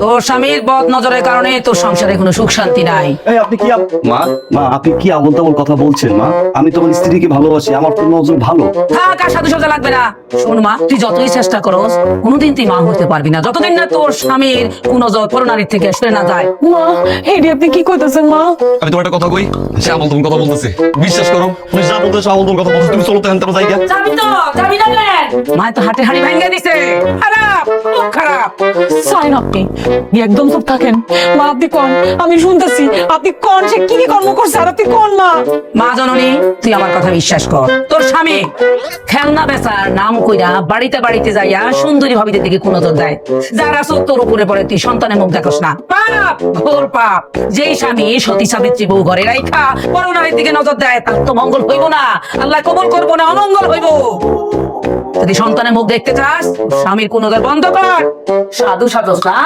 তোর স্বামীর বদ নজরের কারণে তোর সংসারে কোনো সুখ শান্তি নাই। এই আপনি কি মা মা আপনি কি আবল তাবল কথা বলছেন মা? আমি তোমার স্ত্রীকে ভালোবাসি, আমার তো নজর ভালো। থাক, আর সাধু সাজা লাগবে না। শোন মা, তুই যতই চেষ্টা করস কোনোদিন তুই মা হতে পারবি না যতদিন না তোর স্বামীর কুনজর পরনারীর থেকে সরে না যায়। মা হেডি আপনি কি কইতেছেন মা? আমি তোমার একটা কথা কই, সে আমল তুমি কথা বলতেছে, বিশ্বাস করো তুমি যা বলতেছো আমল তুমি কথা বলতেছো, তুমি চলো তো এখান থেকে জায়গা। যাবি তো, যাবি না কেন? মা তো হাটে হাড়ি ভাঙিয়ে দিছে। খারাপ, খুব খারাপ। সাইন আপনি একদম চুপ থাকেন। মা আপনি কোন, আমি শুনতেছি আপনি কোন, সে কি কি কর্ম করছে আর আপনি কোন মা? মা জননী, তুই আমার কথা বিশ্বাস কর। তোর স্বামী খেলনা বেচার নাম কইরা বাড়িতে বাড়িতে যাইয়া সুন্দরী ভাবিদের দিকে কোন নজর দেয়, যারা চোখ তোর উপরে পড়ে তুই সন্তানের মুখ দেখোস না। পাপ, ঘোর পাপ। যেই স্বামী সতী সাবিত্রী বউ ঘরে রাইখা পরনারীর দিকে নজর দেয় তার তো মঙ্গল হইব না, আল্লাহ কবুল করবো না, অমঙ্গল হইব। যদি সন্তানের মুখ দেখতে চাস স্বামীর কোন নজর বন্ধ কর। সাধু সাজস না।